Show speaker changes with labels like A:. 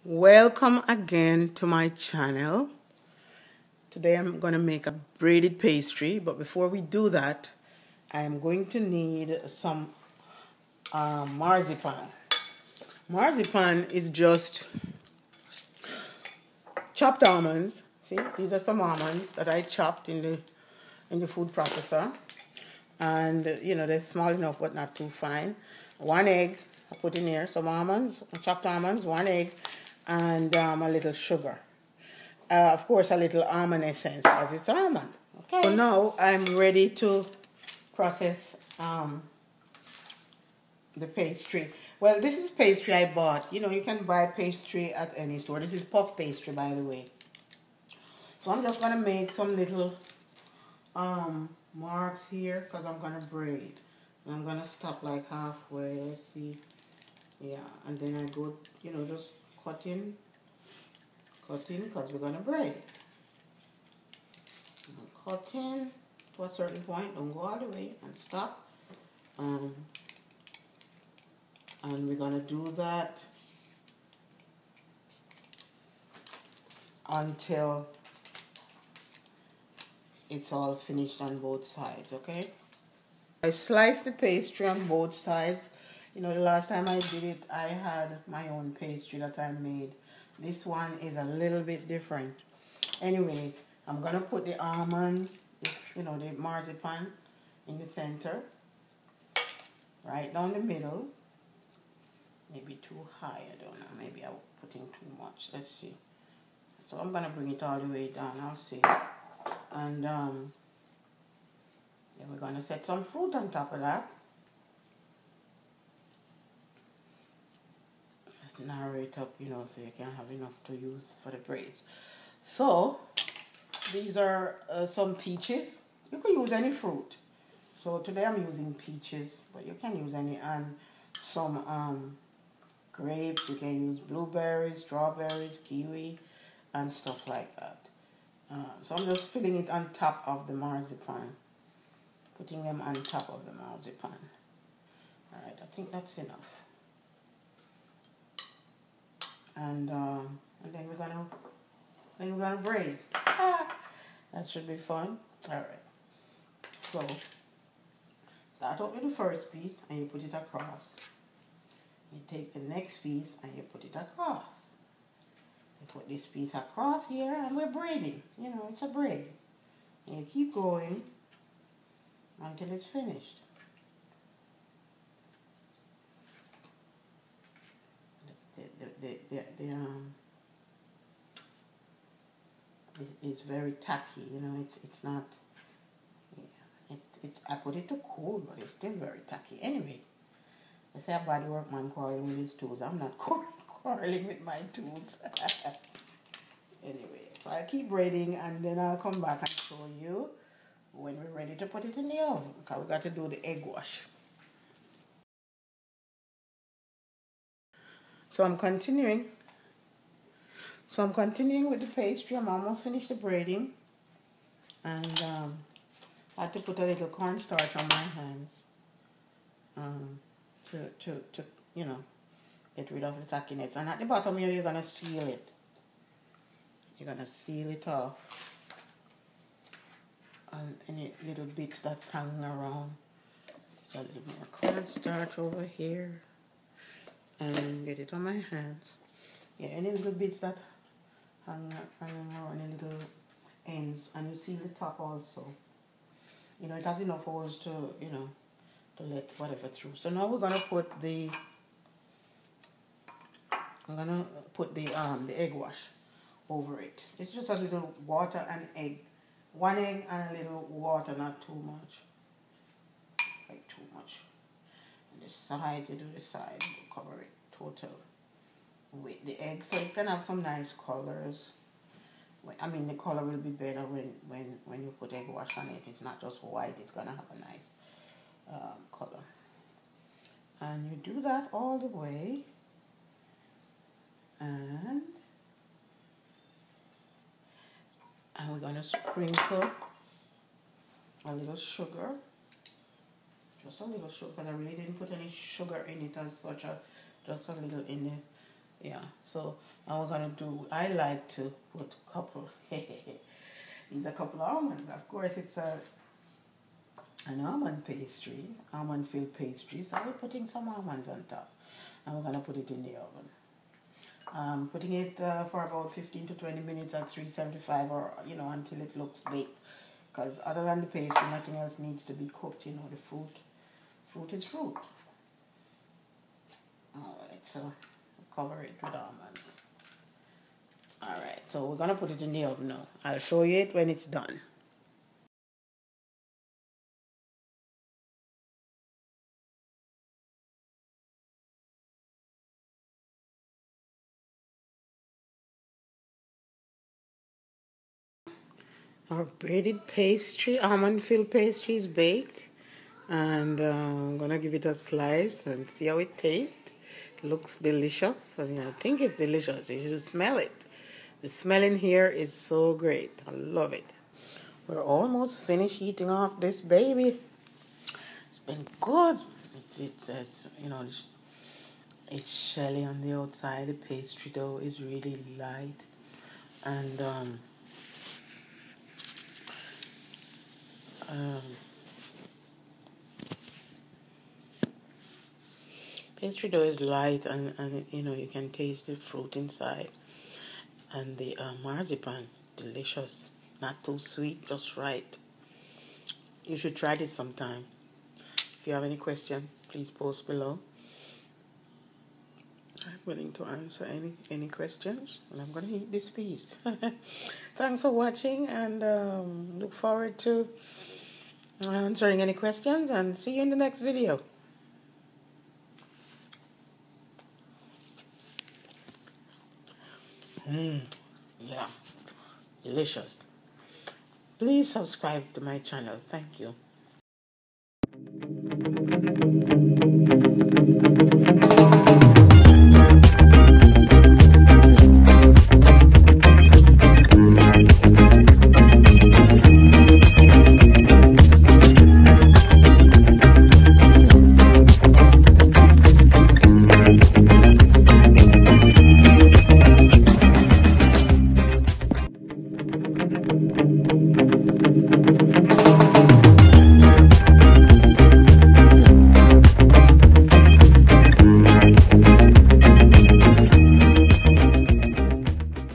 A: Welcome again to my channel. Today I'm going to make a braided pastry, but before we do that, I'm going to need some marzipan. Marzipan is just chopped almonds. See, these are some almonds that I chopped in the food processor, and they're small enough but not too fine. 1 egg I put in here, some almonds, chopped almonds, 1 egg, and a little sugar. Of course, a little almond essence because it's almond. Okay. So now I'm ready to process the pastry. Well, this is pastry I bought. You can buy pastry at any store. This is puff pastry, by the way. So I'm just gonna make some little marks here because I'm gonna braid. And I'm gonna stop like halfway. Let's see. Yeah, and then I go, just cutting because we're gonna braid. Cutting to a certain point, don't go all the way and stop. And we're gonna do that until it's all finished on both sides, okay? I sliced the pastry on both sides. The last time I did it, I had my own pastry that I made. This one is a little bit different. Anyway, I'm gonna put the almond, the marzipan in the center, right down the middle. Maybe too high, I don't know. Maybe I'm putting too much. Let's see. So I'm gonna bring it all the way down. I'll see. And then we're gonna set some fruit on top of that. Just narrow it up, so you can have enough to use for the braids. So these are some peaches. You can use any fruit. So today I'm using peaches, but you can use any, and some grapes. You can use blueberries, strawberries, kiwi, and stuff like that. So I'm just filling it on top of the marzipan. Putting them on top of the marzipan. Alright, I think that's enough. And then we're gonna braid. That should be fun. Alright. So start out with the first piece and you put it across. You take the next piece and you put it across. You put this piece across here and we're braiding. It's a braid. And you keep going until it's finished. It's very tacky, it's not, I put it to cool, but it's still very tacky. Anyway, I say a bad workman quarreling with his tools. I'm not quarreling with my tools. Anyway, so I keep braiding and then I'll come back and show you when we're ready to put it in the oven, because we got to do the egg wash. So I'm continuing with the pastry. I'm almost finished the braiding, and I had to put a little cornstarch on my hands to get rid of the tackiness. And at the bottom here, you're gonna seal it. You're gonna seal it off, and any little bits that's hanging around. There's a little more cornstarch over here, and get it on my hands. Yeah, any little bits that hang around, any little ends, and you seal the top also. It has enough holes to to let whatever through. So now we're gonna put the egg wash over it. It's just a little water and egg. 1 egg and a little water, not too much. Like too much. And the side, you do the side, you cover it total with the egg, so you can have some nice colors. I mean, the color will be better when you put egg wash on it. It's not just white, it's gonna have a nice color. And you do that all the way, and we're gonna sprinkle a little sugar. Just a little sugar, because I really didn't put any sugar in it as such. Just a little in Yeah, so now we're gonna do, I like to put a couple, these are a couple of almonds. Of course, it's an almond pastry, almond filled pastry. So we're putting some almonds on top, and we're gonna put it in the oven. Putting it for about 15 to 20 minutes at 375, or until it looks baked. Because other than the pastry, nothing else needs to be cooked. The fruit is fruit. Alright, so cover it with almonds. Alright, so we're gonna put it in the oven now. I'll show you it when it's done. Our braided pastry, almond filled pastry is baked. And I'm gonna give it a slice and see how it tastes. It looks delicious. I think it's delicious. You should smell it. The smell in here is so great. I love it. We're almost finished eating off this baby. It's been good. It's shelly on the outside. The pastry dough is really light, and pastry dough is light, and you can taste the fruit inside, and the marzipan, delicious. Not too sweet, just right. You should try this sometime. If you have any question, please post below. I'm willing to answer any questions, and I'm going to eat this piece. Thanks for watching, and look forward to answering any questions, and see you in the next video. Yeah, delicious. Please subscribe to my channel. Thank you.